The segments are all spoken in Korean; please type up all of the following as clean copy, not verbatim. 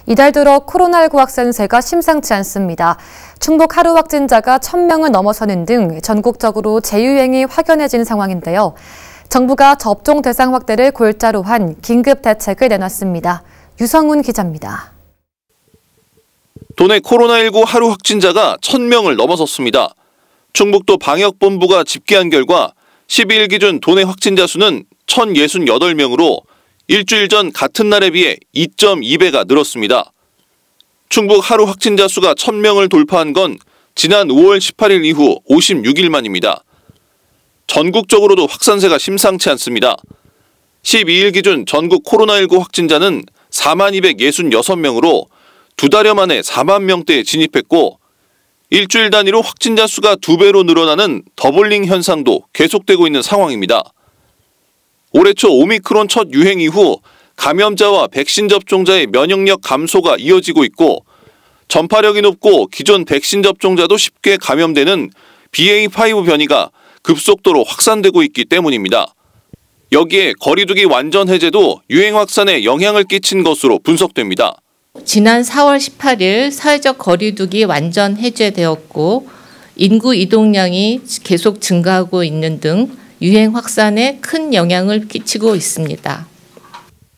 이달 들어 코로나19 확산세가 심상치 않습니다. 충북 하루 확진자가 1,000명을 넘어서는 등 전국적으로 재유행이 확연해진 상황인데요. 정부가 접종 대상 확대를 골자로 한 긴급 대책을 내놨습니다. 유성훈 기자입니다. 도내 코로나19 하루 확진자가 1,000명을 넘어섰습니다. 충북도 방역본부가 집계한 결과 12일 기준 도내 확진자 수는 1,068명으로 일주일 전 같은 날에 비해 2.2배가 늘었습니다. 충북 하루 확진자 수가 1,000명을 돌파한 건 지난 5월 18일 이후 56일 만입니다. 전국적으로도 확산세가 심상치 않습니다. 12일 기준 전국 코로나19 확진자는 4266명으로 두 달여 만에 4만 명대에 진입했고 일주일 단위로 확진자 수가 2배로 늘어나는 더블링 현상도 계속되고 있는 상황입니다. 올해 초 오미크론 첫 유행 이후 감염자와 백신 접종자의 면역력 감소가 이어지고 있고 전파력이 높고 기존 백신 접종자도 쉽게 감염되는 BA.5 변이가 급속도로 확산되고 있기 때문입니다. 여기에 거리두기 완전 해제도 유행 확산에 영향을 끼친 것으로 분석됩니다. 지난 4월 18일 사회적 거리두기 완전 해제되었고 인구 이동량이 계속 증가하고 있는 등 유행 확산에 큰 영향을 끼치고 있습니다.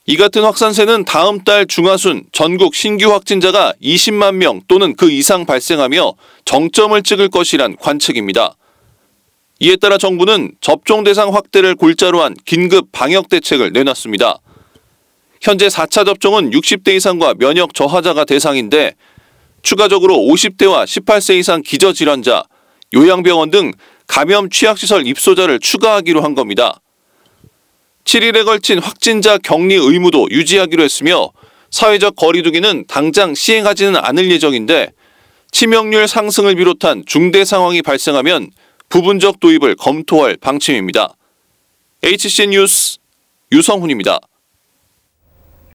이 같은 확산세는 다음 달 중하순 전국 신규 확진자가 20만 명 또는 그 이상 발생하며 정점을 찍을 것이란 관측입니다. 이에 따라 정부는 접종 대상 확대를 골자로 한 긴급 방역 대책을 내놨습니다. 현재 4차 접종은 60대 이상과 면역 저하자가 대상인데 추가적으로 50대와 18세 이상 기저질환자, 요양병원 등 감염 취약시설 입소자를 추가하기로 한 겁니다. 7일에 걸친 확진자 격리 의무도 유지하기로 했으며 사회적 거리두기는 당장 시행하지는 않을 예정인데 치명률 상승을 비롯한 중대 상황이 발생하면 부분적 도입을 검토할 방침입니다. HCN 뉴스 유성훈입니다.